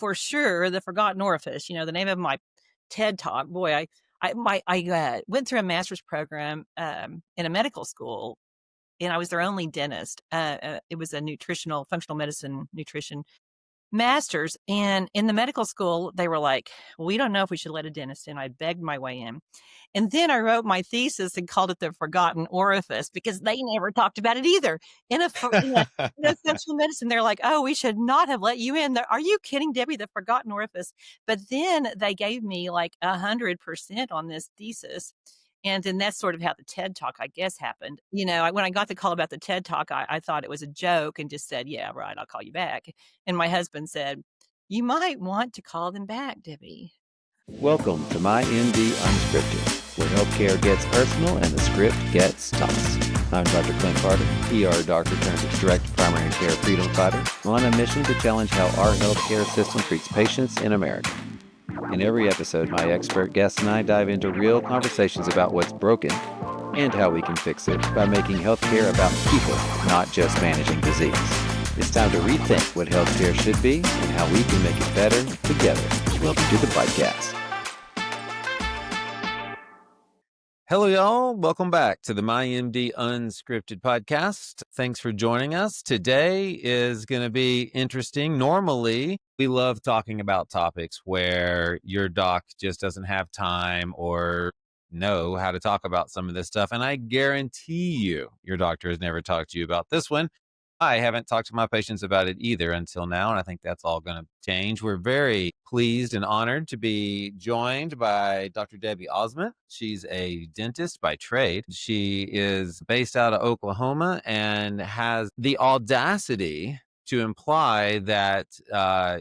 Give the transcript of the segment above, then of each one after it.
for sure, the forgotten orifice, the name of my TED Talk. Boy, I went through a master's program, in a medical school, and I was their only dentist. It was a functional medicine, nutrition master's. And in the medical school, they were like, we don't know if we should let a dentist in. I begged my way in. And then I wrote my thesis and called it the forgotten orifice because they never talked about it either. In a functional medicine, they're like, oh, we should not have let you in. Are you kidding, Debbie? The forgotten orifice. But then they gave me like 100% on this thesis. And then that's sort of how the TED Talk, I guess, happened. When I got the call about the TED Talk, I thought it was a joke and just said, yeah, right, I'll call you back. And my husband said, you might want to call them back, Debbie. Welcome to My MD Unscripted, where healthcare gets personal and the script gets tossed. I'm Dr. Clint Carter, ER doctor turned direct primary care freedom fighter, on a mission to challenge how our healthcare system treats patients in America. In every episode, my expert guests and I dive into real conversations about what's broken and how we can fix it by making healthcare about people, not just managing disease. It's time to rethink what healthcare should be and how we can make it better together. Welcome to the podcast. Hello, y'all. Welcome back to the MyMD Unscripted podcast. Thanks for joining us. Today is going to be interesting. Normally, we love talking about topics where your doc just doesn't have time or know how to talk about some of this stuff. And I guarantee you, your doctor has never talked to you about this one. I haven't talked to my patients about it either until now, and I think that's all going to change. We're very pleased and honored to be joined by Dr. Debbie Ozment. She's a dentist by trade. She is based out of Oklahoma and has the audacity to imply that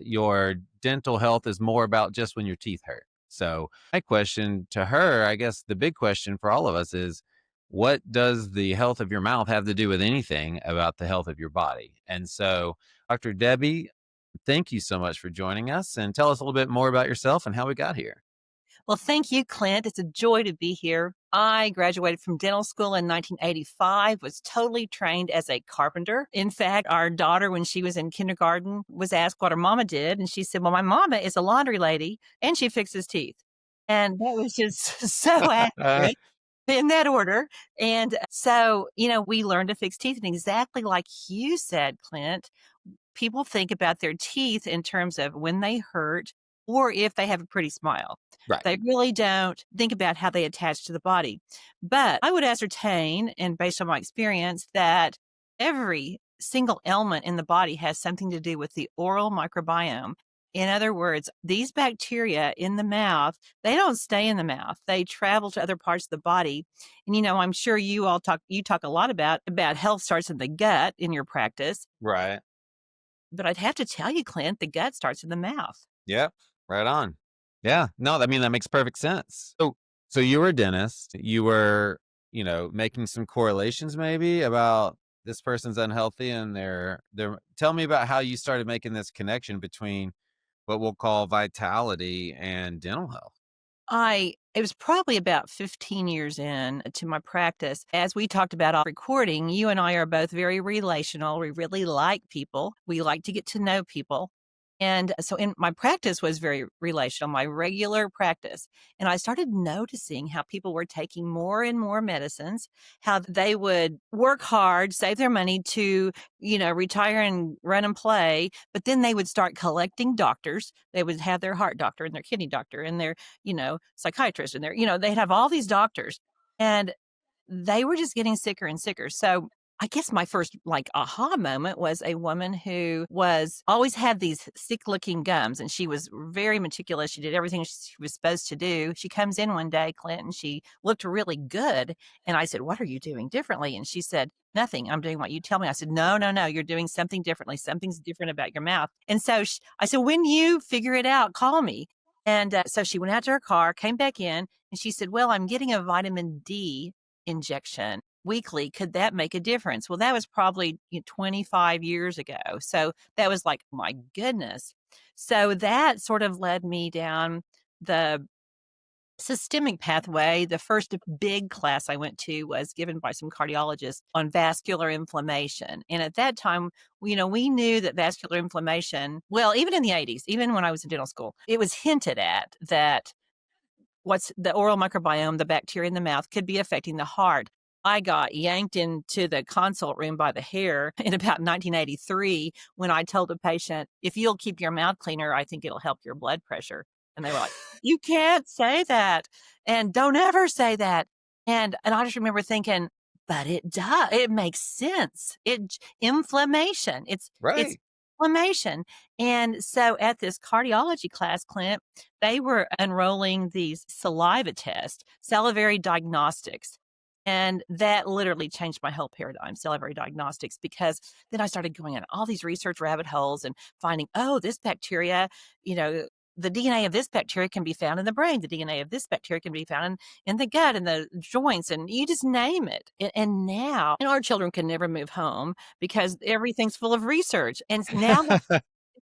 your dental health is more about just when your teeth hurt. So my question to her, I guess the big question for all of us is, what does the health of your mouth have to do with anything about the health of your body? And so, Dr. Debbie, thank you so much for joining us, and tell us a little bit more about yourself and how we got here. Well, thank you, Clint. It's a joy to be here. I graduated from dental school in 1985, was totally trained as a carpenter. In fact, our daughter, when she was in kindergarten, was asked what her mama did. And she said, well, my mama is a laundry lady and she fixes teeth. And that was just so accurate. In that order. And so, we learned to fix teeth. And exactly like you said, Clint, people think about their teeth in terms of when they hurt or if they have a pretty smile. Right. They really don't think about how they attach to the body. But I would ascertain, and based on my experience, that every single element in the body has something to do with the oral microbiome. In other words, these bacteria in the mouth, they don't stay in the mouth. They travel to other parts of the body. And, I'm sure you talk a lot about health starts in the gut in your practice. Right. But I'd have to tell you, Clint, the gut starts in the mouth. Yep. Right on. Yeah. No, that makes perfect sense. So you were a dentist. You were, making some correlations maybe about this person's unhealthy and they're tell me about how you started making this connection between what we'll call vitality and dental health. It was probably about 15 years in to my practice. As we talked about off recording, you and I are both very relational. We really like people. We like to get to know people. And so my practice was very relational, my regular practice. And I started noticing how people were taking more and more medicines, how they would work hard, save their money to, retire and run and play. But then they would start collecting doctors. They would have their heart doctor and their kidney doctor and their, psychiatrist and they'd have all these doctors. And they were just getting sicker and sicker. So I guess my first aha moment was a woman who always had these sick looking gums, and she was very meticulous. She did everything she was supposed to do. She comes in one day, Clint, and she looked really good. And I said, what are you doing differently? And she said, nothing. I'm doing what you tell me. I said, no, you're doing something differently. Something's different about your mouth. And so I said, when you figure it out, call me. And so she went out to her car, came back in, and she said, well, I'm getting a vitamin D injection weekly. Could that make a difference? Well, that was probably 25 years ago. So that was like, my goodness. So that sort of led me down the systemic pathway. The first big class I went to was given by some cardiologists on vascular inflammation. And at that time, we knew that vascular inflammation, well, even in the 80s, even when I was in dental school, it was hinted at that what's the oral microbiome, the bacteria in the mouth, could be affecting the heart. I got yanked into the consult room by the hair in about 1983 when I told a patient, if you'll keep your mouth cleaner, I think it'll help your blood pressure. And they were like, you can't say that. And don't ever say that. And I just remember thinking, but it does. It makes sense. Inflammation. It's Right. inflammation. And so at this cardiology class, Clint, they were enrolling these saliva tests, salivary diagnostics. And that literally changed my whole paradigm, salivary diagnostics, because then I started going on all these research rabbit holes and finding, oh, this bacteria, you know, the DNA of this bacteria can be found in the brain. The DNA of this bacteria can be found in the gut and the joints, and you just name it. And now, our children can never move home because everything's full of research. And now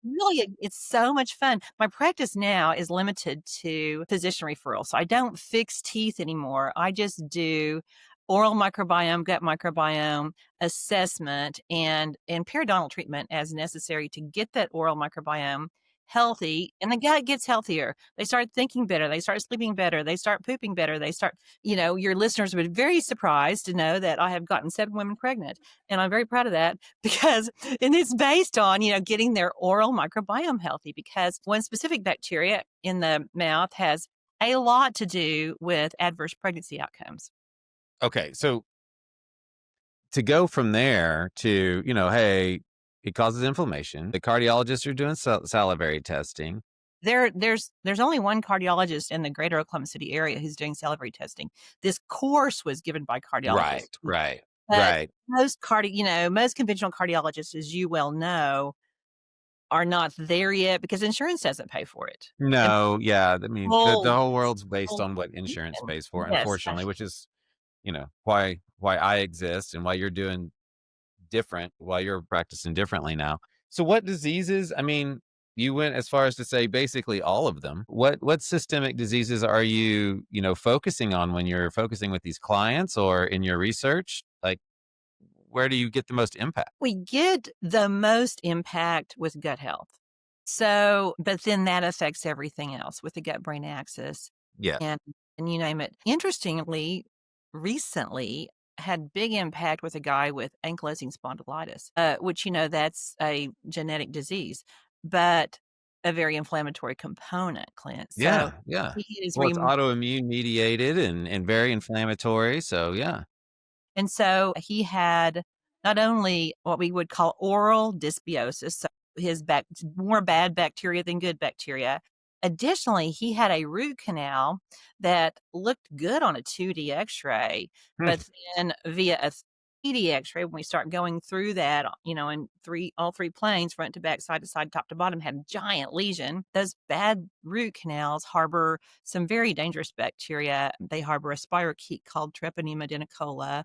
really, it's so much fun. My practice now is limited to physician referral. So I don't fix teeth anymore. I just do oral microbiome, gut microbiome assessment and periodontal treatment as necessary to get that oral microbiome healthy, and the gut gets healthier. They start thinking better, they start sleeping better, they start pooping better, they start, your listeners would be very surprised to know that I have gotten 7 women pregnant, and I'm very proud of that because and it's based on, getting their oral microbiome healthy, because one specific bacteria in the mouth has a lot to do with adverse pregnancy outcomes. Okay. So to go from there to, hey, it causes inflammation. The cardiologists are doing salivary testing. There's only one cardiologist in the greater Oklahoma City area who's doing salivary testing. This course was given by cardiologists, Right, right, but right. most conventional cardiologists, as you well know, are not there yet because insurance doesn't pay for it. And No, yeah. I mean, the whole whole world's based whole on what insurance reason. pays for, Yes. unfortunately, which is, why I exist and why you're doing different, why you're practicing differently now. So what diseases, I mean, you went as far as to say basically all of them. What systemic diseases are you, focusing on when you're focusing with these clients or in your research? Like, where do you get the most impact? We get the most impact with gut health. So, but then that affects everything else with the gut-brain axis Yeah. and and you name it. Interestingly, recently had big impact with a guy with ankylosing spondylitis, which, that's a genetic disease, but a very inflammatory component, Clint. So Yeah, yeah. he is Well, it's autoimmune mediated and very inflammatory, so yeah. And so he had not only what we would call oral dysbiosis, so his more bad bacteria than good bacteria. Additionally, he had a root canal that looked good on a 2D X-ray, Hmm. but then via a 3D X-ray, when we start going through that, in all three planes, front to back, side to side, top to bottom, had a giant lesion. Those bad root canals harbor some very dangerous bacteria. They harbor a spirochete called Treponema denicola,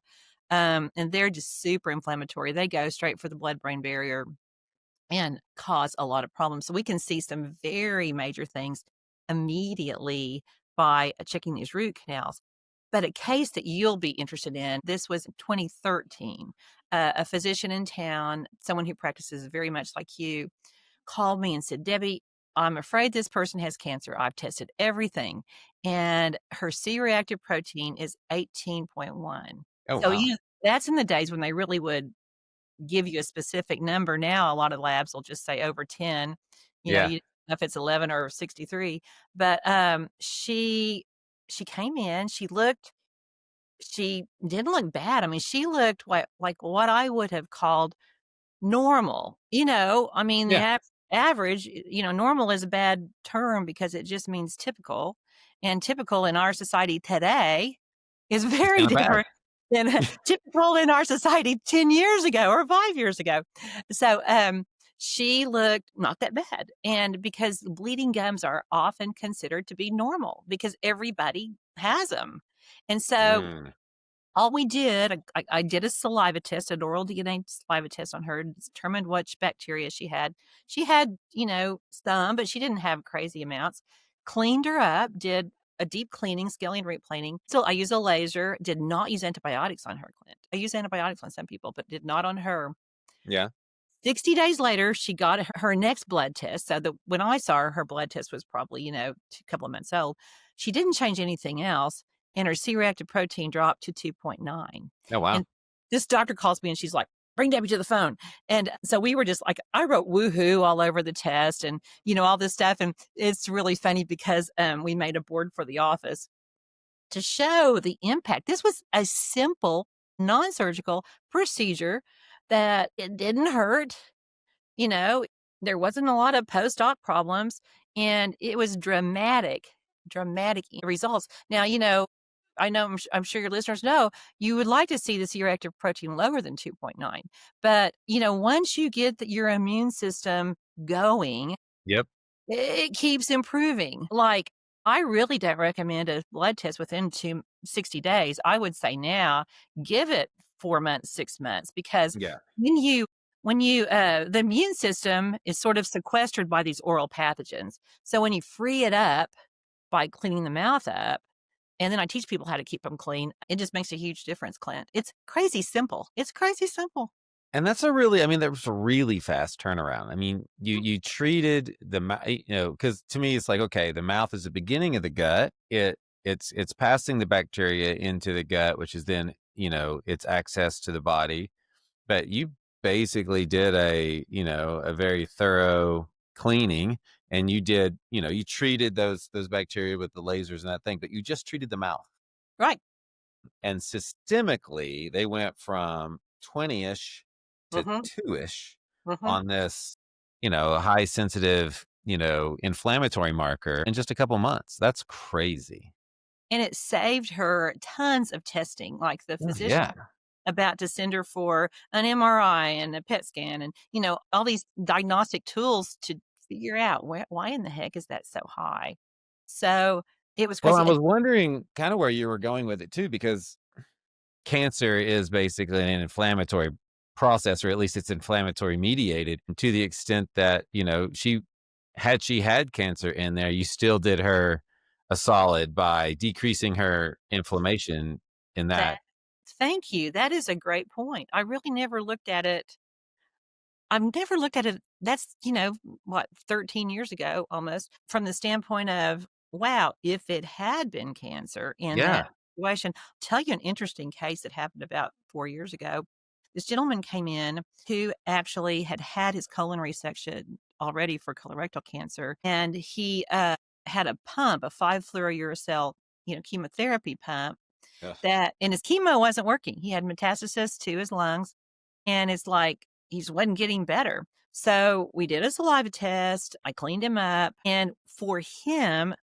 and they're just super inflammatory. They go straight for the blood-brain barrier and cause a lot of problems. So we can see some very major things immediately by checking these root canals. But a case that you'll be interested in, this was in 2013. A physician in town, someone who practices very much like you, called me and said, Debbie, I'm afraid this person has cancer. I've tested everything, and her C-reactive protein is 18.1. Oh, So wow. that's in the days when they really would give you a specific number. Now, a lot of labs will just say over 10. Yeah. You don't know if it's 11 or 63. But she came in. She didn't look bad. I mean, she looked like what I would have called normal. I mean, the Yeah. average, normal is a bad term because it just means typical. And typical in our society today is It's very kinda bad. different than typical in our society 10 years ago or 5 years ago. So, she looked not that bad. And because bleeding gums are often considered to be normal because everybody has them. And so Mm. all we did, I did a saliva test, an oral DNA saliva test on her, determined which bacteria she had. She had, some, but she didn't have crazy amounts. Cleaned her up, did a deep cleaning, scaling and root planing. So I use a laser, did not use antibiotics on her, Clint. I use antibiotics on some people, but did not on her. Yeah. 60 days later, she got her next blood test. So when I saw her, her blood test was probably, a couple of months old. She didn't change anything else, and her C-reactive protein dropped to 2.9. Oh, wow. And this doctor calls me and she's like, bring Debbie to the phone. And so we were just like, I wrote woohoo all over the test and, all this stuff. And it's really funny because we made a board for the office to show the impact. This was a simple, non-surgical procedure that it didn't hurt. You know, there wasn't a lot of post-op problems, and it was dramatic results. Now, I know I'm sure your listeners know you would like to see the C-reactive protein lower than 2.9, but, once you get your immune system going, Yep. it keeps improving. Like, I really don't recommend a blood test within 60 days. I would say now, give it 4 months, 6 months, because Yeah. when you the immune system is sort of sequestered by these oral pathogens. So when you free it up by cleaning the mouth up, and then I teach people how to keep them clean, it just makes a huge difference, Clint. It's crazy simple. It's crazy simple. And that was a really fast turnaround. I mean, you treated the mouth, because to me it's like, okay, the mouth is the beginning of the gut. It's passing the bacteria into the gut, which is then, its access to the body. But you basically did a very thorough cleaning, and you treated those bacteria with the lasers and that thing, but you just treated the mouth. Right. And systemically, they went from 20-ish to Mhm. 2-ish Mhm. on this, high sensitive, inflammatory marker in just a couple months. That's crazy. And it saved her tons of testing, like the Oh, physician yeah. about to send her for an MRI and a PET scan and, all these diagnostic tools to figure out why in the heck is that so high? So it was Well, I crazy. And was wondering kind of where you were going with it too, because cancer is basically an inflammatory process, or at least it's inflammatory mediated, to the extent that, she had cancer in there, you still did her a solid by decreasing her inflammation in that, that. thank you. That is a great point. I really never looked at it. I've never looked at it. That's, what, 13 years ago almost, from the standpoint of, wow, if it had been cancer in that Yeah. situation. Tell you an interesting case that happened about 4 years ago. This gentleman came in who actually had had his colon resection already for colorectal cancer. And he had a pump, a 5-fluorouracil, chemotherapy pump Ugh. and his chemo wasn't working. He had metastasis to his lungs and it's like he just wasn't getting better. So we did a saliva test. I cleaned him up. And for him,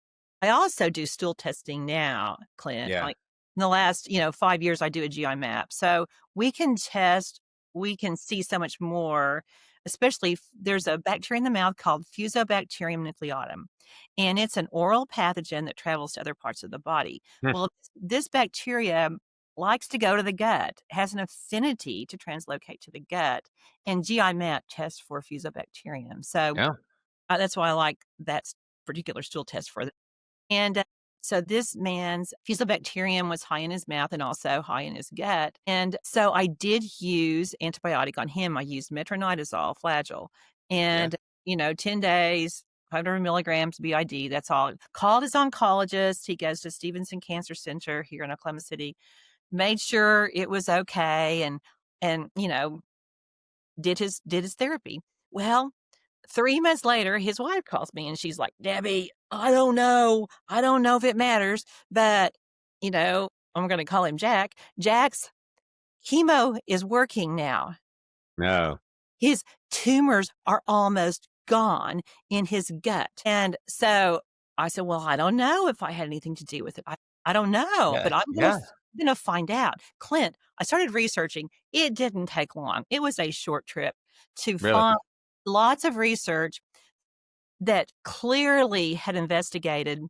I also do stool testing now, Clint. Yeah. Like in the last, 5 years, I do a GI map. So we can test, we can see so much more, especially if there's a bacteria in the mouth called Fusobacterium nucleatum. And it's an oral pathogen that travels to other parts of the body. Hmm. Well, this bacteria likes to go to the gut, has an affinity to translocate to the gut, and GI map tests for Fusobacterium. So Yeah. that's why I like that particular stool test for it. And so this man's Fusobacterium was high in his mouth and also high in his gut. And so I did use antibiotic on him. I used metronidazole, flagyl, Yeah. and 10 days. 100 milligrams BID. That's all. Called his oncologist. He goes to Stevenson Cancer Center here in Oklahoma City, made sure it was okay and did his therapy. Well, 3 months later, his wife calls me and she's like, "Debbie, I don't know. I don't know if it matters, but, I'm gonna call him Jack. Jack's chemo is working now. No. His tumors are almost gone in his gut." And so I said, "Well, I don't know if I had anything to do with it. I don't know, Yeah. but I'm Yeah. gonna find out." Clint, I started researching. It didn't take long. It was a short trip to Really. find lots of research that clearly had investigated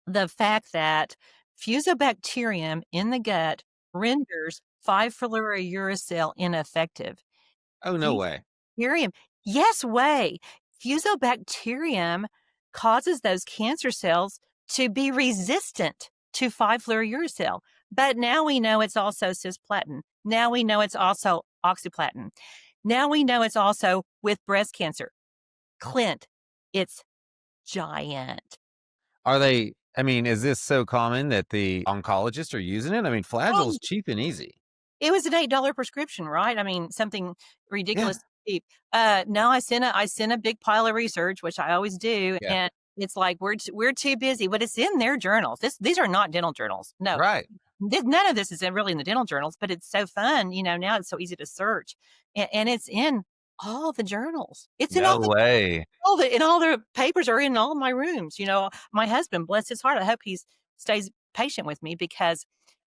the fact that Fusobacterium in the gut renders 5-fluorouracil ineffective. Oh, no way. Fusobacterium, yes way. Fusobacterium causes those cancer cells to be resistant to 5-fluorouracil. But now we know it's also cisplatin. Now we know it's also oxyplatin. Now we know it's also with breast cancer. Clint, it's giant. Are they, I mean, is this so common that the oncologists are using it? I mean, Oh, Flagel's cheap and easy. it was an $8 prescription, right? I mean, something Yeah. ridiculous cheap. No, I sent a big pile of research, which I always do, Yeah. and it's like we're too busy, but it's in their journals. These are not dental journals. No, Right. none of this is really in the dental journals, but it's so fun. Now it's so easy to search, and it's in all the journals. It's in No way. all the papers are in all my rooms. My husband, bless his heart, I hope he stays patient with me because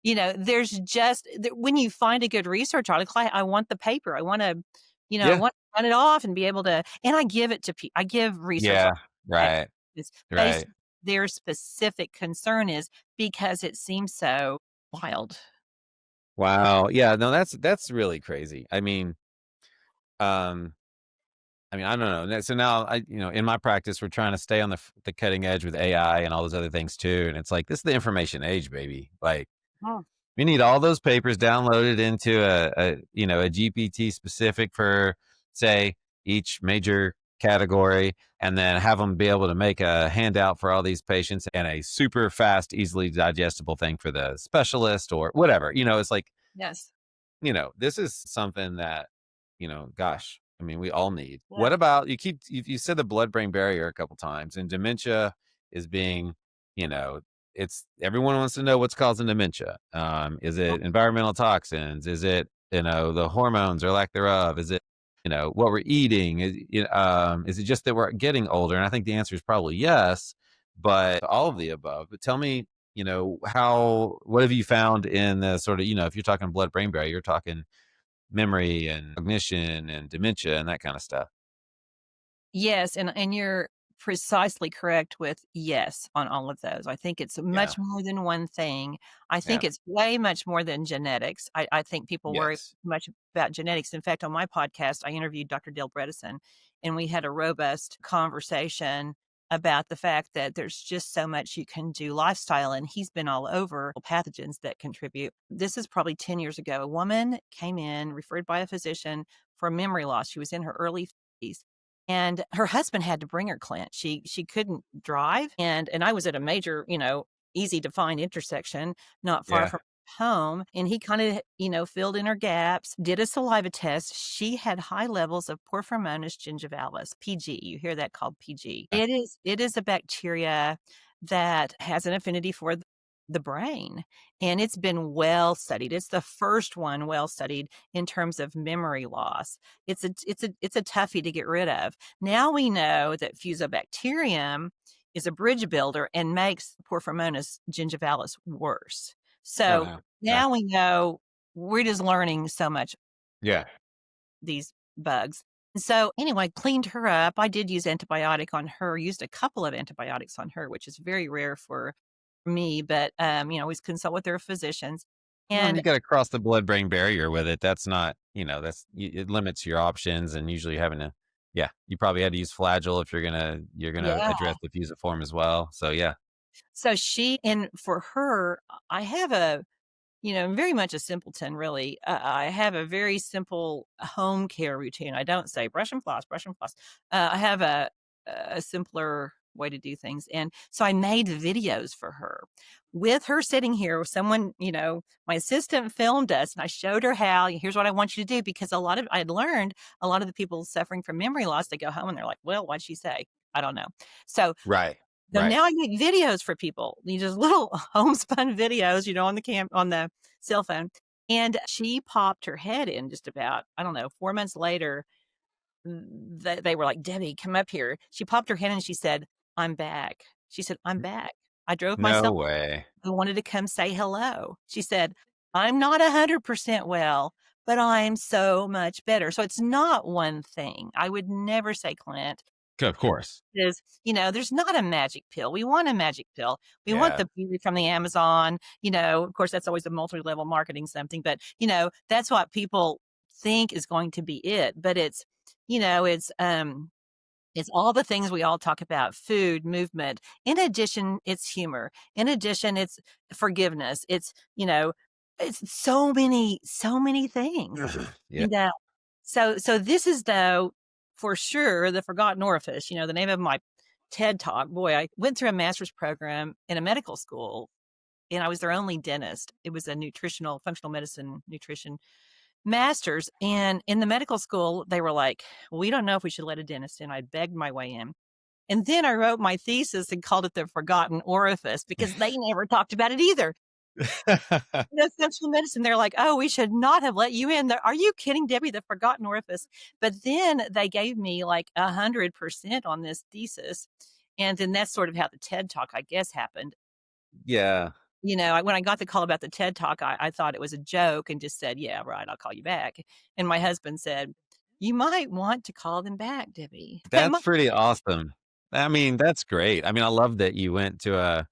there's just when you find a good research article, I want the paper. I want to, I Yeah. want to run it off and be able to, and I give it to people. I give research Yeah. articles Right. it's based Right. their specific concern is because it seems so wild. Wow. Yeah. No, that's really crazy. Um, I don't know. So now in my practice, we're trying to stay on the cutting edge with AI and all those other things too. And it's like, this is the information age, baby. Like, Oh, we need all those papers downloaded into a GPT specific for, say, each major category, and then have them be able to make a handout for all these patients and a super fast, easily digestible thing for the specialist or whatever. It's like, yes. this is something that, gosh, we all need. Yeah. What about you said the blood-brain barrier a couple times, and dementia is being, you know, it's everyone wants to know what's causing dementia. Is it environmental toxins? Is it, the hormones or lack thereof? Is it, what we're eating? Is it just that we're getting older? And I think the answer is probably yes, but all of the above. But tell me, what have you found in the sort of, if you're talking blood brain barrier, you're talking memory and cognition and dementia and that kind of stuff. Yes, and you're precisely correct with yes on all of those. I think it's Yeah. much more than one thing. I Yeah. think it's way much more than genetics. I think people worry Yes. much about genetics. In fact, on my podcast, I interviewed Dr. Dale Bredesen, and we had a robust conversation about the fact that there's just so much you can do lifestyle, and he's been all over pathogens that contribute. This is probably 10 years ago. A woman came in, referred by a physician for memory loss. She was in her early 50s. And her husband had to bring her, Clint. She couldn't drive, and I was at a major, easy to find intersection not far Yeah. from home, and he kind of, filled in her gaps, did a saliva test. She had high levels of Porphyromonas gingivalis, PG. You hear that called PG. It is a bacteria that has an affinity for the brain, and it's been well studied. It's the first one well studied in terms of memory loss. It's a toughie to get rid of. Now we know that Fusobacterium is a bridge builder and makes Porphyromonas gingivalis worse. So Uh-huh. now we know we're just learning so much Yeah. these bugs. So anyway, cleaned her up. I did use antibiotic on her, used a couple of antibiotics on her, which is very rare for me, but always consult with their physicians. Well, and And you got to cross the blood brain barrier with it. That's not, it limits your options, and usually having to, yeah, you probably had to use Flagyl if you're gonna yeah. address the fusiform as well. So yeah. So and for her, I have very much a simpleton, really. I have a very simple home care routine. I don't say brush and floss, brush and floss. I have a simpler way to do things. And so I made videos for her with her sitting here. Someone, my assistant filmed us and I showed her how, here's what I want you to do. Because I had learned a lot of the people suffering from memory loss, they go home and they're like, well, what'd she say? I don't know. So Right. so Right. now I make videos for people. These just little homespun videos, on the cell phone. And she popped her head in just about, I don't know, 4 months later. They were like, Debbie, come up here. She popped her head and she said, I'm back. She said, I'm back. I drove No myself. way. I wanted to come say hello. She said, I'm not 100% well, but I'm so much better. So it's not one thing. I would never say, Clint, Of course. there's not a magic pill. We want a magic pill. We want Yeah. the beauty from the Amazon. Of course, that's always a multi-level marketing something, but that's what people think is going to be it. But it's It's all the things we all talk about, food, movement. In addition, it's humor. In addition, it's forgiveness. It's so many things, Yeah. you know? So this is, though, for sure, the forgotten orifice, the name of my TED Talk. Boy, I went through a master's program in a medical school, and I was their only dentist. It was a functional medicine, nutrition master's. And in the medical school, they were like, "Well, we don't know if we should let a dentist in." I begged my way in. And then I wrote my thesis and called it the forgotten orifice because they never talked about it either. Functional medicine, they're like, "Oh, we should not have let you in there. Are you kidding, Debbie? The forgotten orifice." But then they gave me like 100% on this thesis. And then that's sort of how the TED Talk, I guess, happened. Yeah. When I got the call about the TED Talk, I thought it was a joke and just said, "Yeah, right, I'll call you back." And my husband said, "You might want to call them back, Debbie." That's pretty awesome. I mean, that's great. I mean, I love that you went to a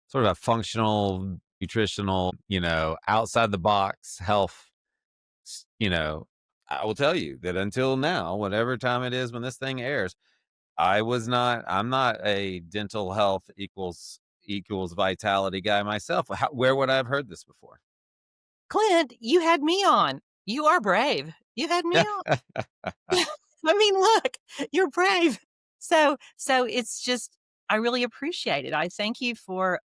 sort of a functional, nutritional, outside the box health, I will tell you that until now, whatever time it is when this thing airs, I'm not a dental health equals vitality guy myself. Where would I have heard this before? "Clint, you had me on. You are brave. You had me on." I mean, look, you're brave. So it's just I really appreciate it. I thank you for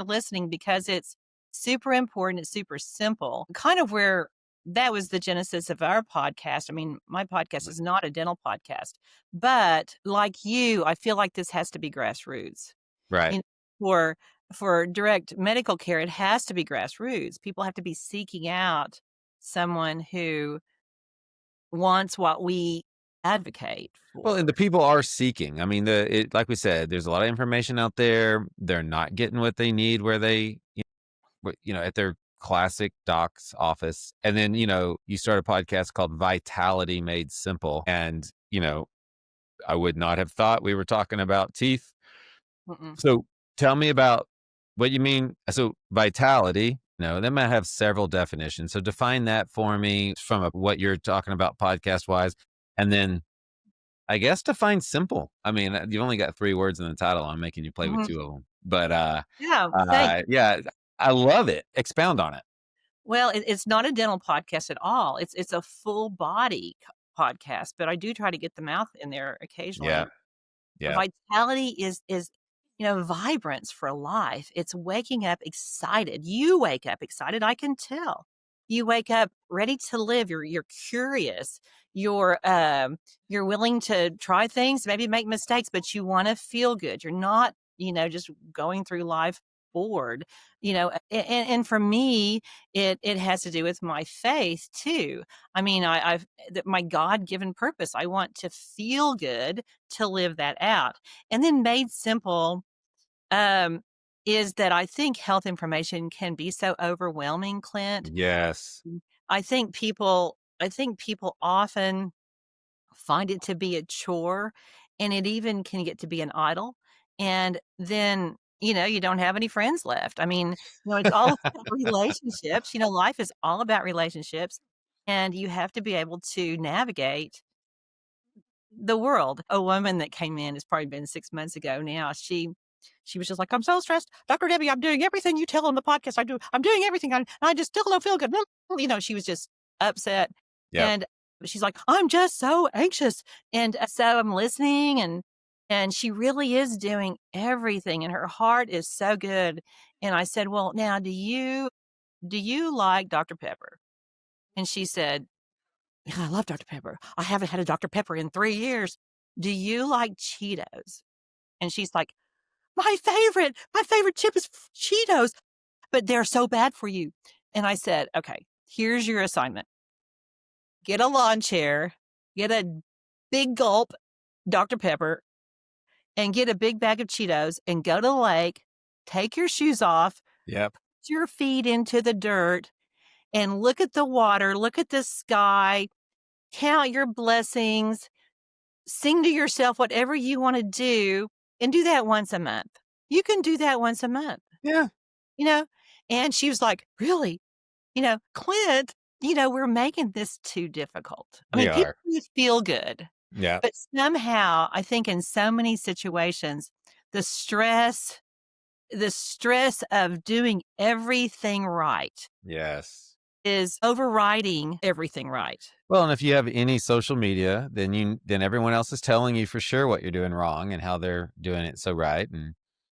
listening because it's super important, it's super simple. Kind of where that was the genesis of our podcast. I mean, my podcast is not a dental podcast, but like you, I feel like this has to be grassroots. Right. You know, for direct medical care, it has to be grassroots. People have to be seeking out someone who wants what we advocate Well, and for. the people are seeking. I mean, like we said, there's a lot of information out there. They're not getting what they need where at their classic doc's office. And then, you start a podcast called Vitality Made Simple. And, I would not have thought we were talking about teeth. Mm-mm. So tell me about what you mean. So vitality, that might have several definitions. So define that for me from what you're talking about podcast wise. And then I guess define simple. I mean, you've only got 3 words in the title. I'm making you play with Mhm. 2 of them. But, Yeah, thanks. yeah, I love it. Expound on it. Well, it's not a dental podcast at all. It's a full body podcast, but I do try to get the mouth in there Yeah, occasionally. yeah, Vitality is vibrance for life. It's waking up excited. You wake up excited, I can tell. You wake up ready to live. You're curious. You're willing to try things, maybe make mistakes, but you wanna feel good. You're not, just going through life bored. And for me, it has to do with my faith too. I mean, my God-given purpose. I want to feel good to live that out. And then made simple, um, is that I think health information can be so overwhelming, Clint. yes. I think people often find it to be a chore, and it even can get to be an idol. And then, you don't have any friends left. I mean, it's all about relationships. Life is all about relationships, and you have to be able to navigate the world. A woman that came in, it's probably been 6 months ago now, she was just like, "I'm so stressed. Dr. Debbie, I'm doing everything you tell on the podcast I do. I'm doing everything, and I just still don't feel good." She was just upset, Yep. and she's like, "I'm just so anxious." And, so I'm listening, and she really is doing everything, and her heart is so good. And I said, "Well, now do you like Dr. Pepper?" And she said, "Yeah, I love Dr. Pepper. I haven't had a Dr. Pepper in 3 years. Do you like Cheetos?" And she's like, My favorite chip is Cheetos, but they're so bad for you." And I said, "Okay, here's your assignment. Get a lawn chair, get a big gulp Dr. Pepper, and get a big bag of Cheetos and go to the lake, take your shoes off, Yep. put your feet into the dirt, and look at the water, look at the sky, count your blessings, sing to yourself whatever you wanna do, and do that once a month. You can do that once a month." Yeah, You know? And she was like, "Really? Clint, we're making this too difficult." I we mean, people are. just feel good. Yeah. But somehow, I think in so many situations, the stress the stress of doing everything right Yes. is overriding everything right. Well, and if you have any social media, then everyone else is telling you for sure what you're doing wrong and how they're doing it so right and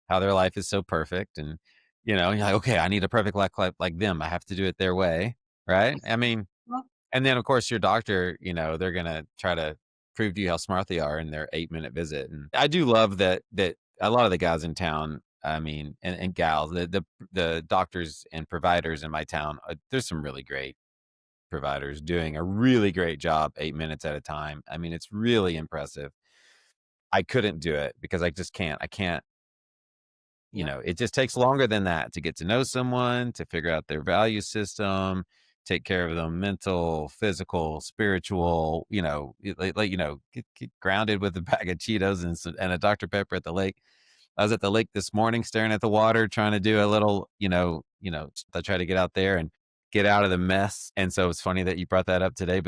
how their life is so perfect. And you're like, okay, I need a perfect life like them. I have to do it their way, right? I mean, Well, and then of course your doctor, they're gonna try to prove to you how smart they are in their 8-minute visit. And I do love that a lot of the guys in town, I mean, and gals, the doctors and providers in my town, there's some really great providers doing a really great job 8 minutes at a time. I mean, it's really impressive. I couldn't do it because I just can't. I can't, yeah. it just takes longer than that to get to know someone, to figure out their value system, take care of them mental, physical, spiritual, get grounded with a bag of Cheetos and a Dr. Pepper at the lake. I was at the lake this morning staring at the water, trying to do a little, I try to get out there and get out of the mess. And so it's funny that you brought that up today.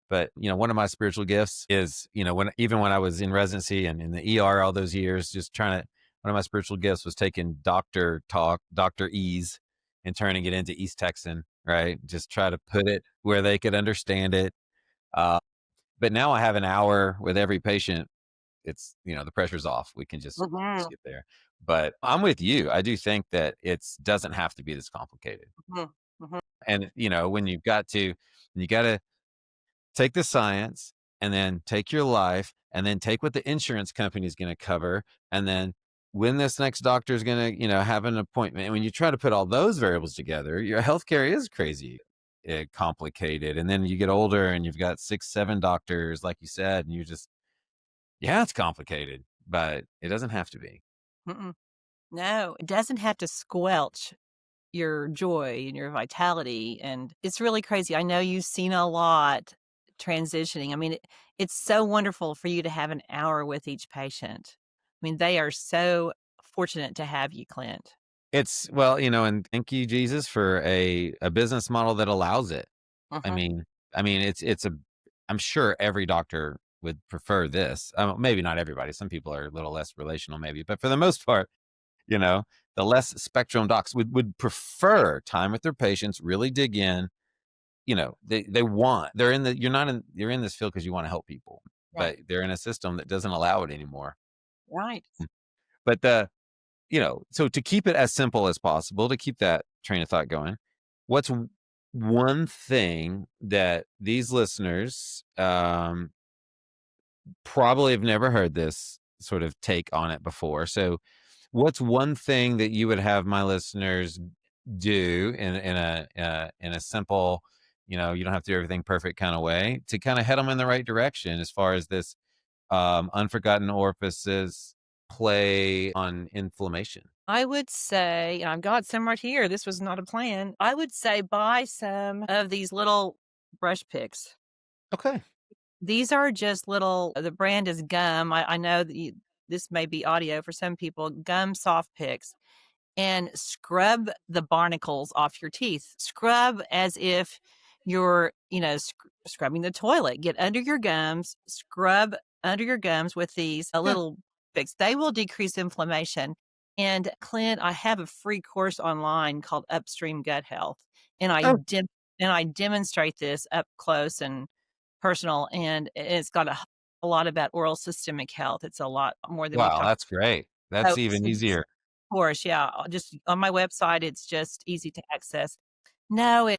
But one of my spiritual gifts is, when I was in residency and in the ER all those years, just trying to one of my spiritual gifts was taking doctor talk, Dr. Ease, and turning it into East Texan, right? Just try to put it where they could understand it. Uh, but now I have an hour with every patient. It's the pressure's off. We can just Mhm, get there. But I'm with you. I do think that it's doesn't have to be this complicated. mhm, mhm. And when you got to take the science and then take your life and then take what the insurance company is going to cover and then when this next doctor is going to have an appointment. And when you try to put all those variables together, your healthcare is crazy complicated. And then you get older and you've got 6 7 doctors like you said, and you just yeah, it's complicated, but it doesn't have to be. Mm-mm. No, it doesn't have to squelch your joy and your vitality, and it's really crazy. I know you've seen a lot transitioning. I mean, it's so wonderful for you to have an hour with each patient. I mean, they are so fortunate to have you, Clint. It's well, and thank you, Jesus, for a business model that allows it. I Mhm. mean it's a I'm sure every doctor would prefer this. Maybe not everybody. Some people are a little less relational maybe, but for the most part, you know, the less spectrum docs would prefer time with their patients, really dig in. They want they're in the you're in this field because you want to help people, Right, but they're in a system that doesn't allow it anymore. right. But so to keep it as simple as possible, to keep that train of thought going, what's one thing that these listeners probably have never heard this sort of take on it before? So, what's one thing that you would have my listeners do in a simple, you don't have to do everything perfect kind of way to kind of head them in the right direction as far as this unforgotten orifices play on inflammation? I would say, and I've got some right here. This was not a plan. I would say buy some of these little brush picks. Okay. These are just little the brand is Gum. I know that this may be audio for some people, Gum soft picks, and scrub the barnacles off your teeth. Scrub as if you're, scrubbing the toilet. Get under your gums, scrub under your gums with these Yeah. little picks. They will decrease inflammation. And Clint, I have a free course online called Upstream Gut Health, and Oh, I demonstrate this up close and personal, and it's got a lot about oral systemic health. It's a lot more than we've wow, talked. that's great. That's So even so this easier. course, yeah, just on my website, it's just easy to access. No,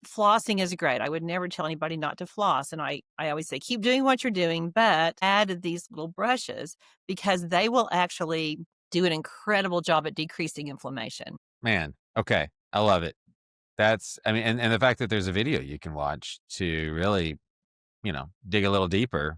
flossing is great. I would never tell anybody not to floss, and I always say, "Keep doing what you're doing, but add these little brushes because they will actually do an incredible job at decreasing inflammation." Man, okay. I love it. That's I mean, and the fact that there's a video you can watch to really, dig a little deeper,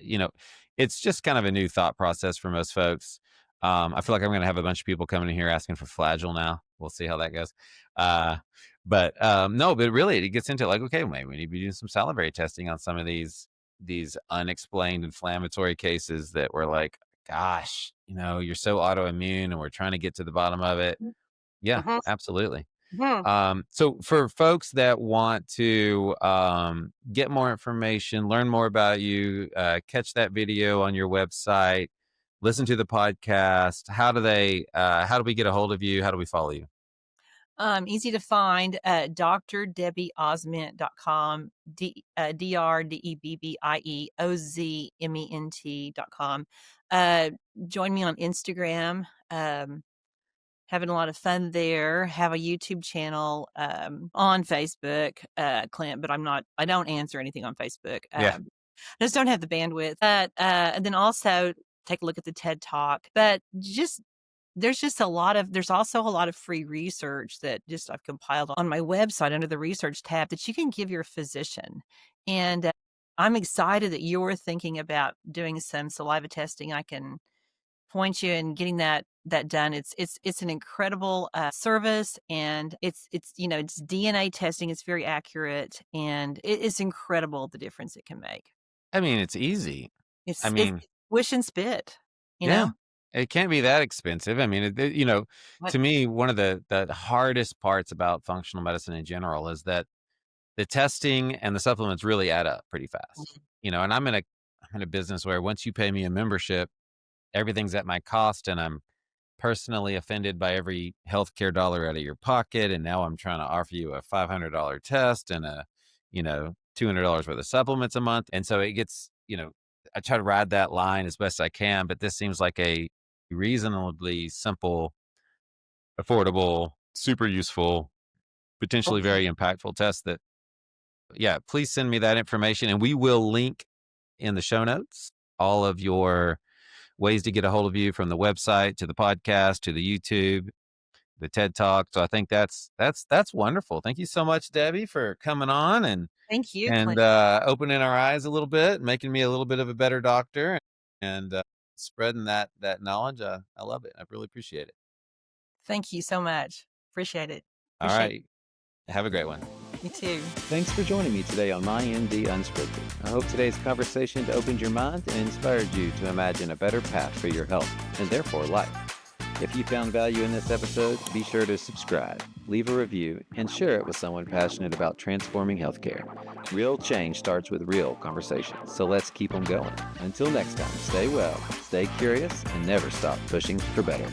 you know, it's just kind of a new thought process for most folks. I feel like I'm gonna have a bunch of people coming in here asking for Flagyl now. We'll see how that goes. Uh, but no, but really it gets into like, okay, maybe we need to be doing some salivary testing on some of these unexplained inflammatory cases that we're like, gosh, you're so autoimmune and we're trying to get to the bottom of it. Yeah, Mhm. absolutely. Mhm. So for folks that want to get more information, learn more about you, catch that video on your website, listen to the podcast, how do we get a hold of you? How do we follow you? Easy to find, drdebbieosment.com, DrDebbieOzment.com. Uh, Join me on Instagram. Having a lot of fun there. Have a YouTube channel, on Facebook, Clint, but I don't answer anything on Facebook. Yeah. I just don't have the bandwidth. But, and then also take a look at the TED Talk. But just there's also a lot of free research that just I've compiled on my website under the research tab that you can give your physician. And I'm excited that you're thinking about doing some saliva testing. I can point you in getting that done. It's an incredible service, and it's DNA testing. It's very accurate, and it's incredible the difference it can make. I mean, it's easy. I It's mean, wish and spit, you yeah, know. it can't be that expensive. I mean, What? to me, one of the hardest parts about functional medicine in general is that the testing and the supplements really add up pretty fast. And I'm in a business where once you pay me a membership, everything's at my cost, and I'm personally offended by every healthcare dollar out of your pocket. And now I'm trying to offer you a $500 test and $200 worth of supplements a month. And so it gets, I try to ride that line as best I can, but this seems like a reasonably simple, affordable, super useful, potentially Okay. very impactful test that, yeah, please send me that information, and we will link in the show notes all of your ways to get a hold of you, from the website to the podcast to the YouTube, the TED Talk. So I think that's wonderful. Thank you so much, Debbie, for coming on and Thank you, and Clint. uh, opening our eyes a little bit, making me a little bit of a better doctor, and spreading that knowledge. I love it. I really appreciate it. Thank you so much. Appreciate it. All Appreciate right. Have a great one. you too. Thanks for joining me today on MyMD Unscripted. I hope today's conversation opened your mind and inspired you to imagine a better path for your health and therefore life. If you found value in this episode, be sure to subscribe, leave a review, and share it with someone passionate about transforming healthcare. Real change starts with real conversations, so let's keep them going. Until next time, stay well, stay curious, and never stop pushing for better.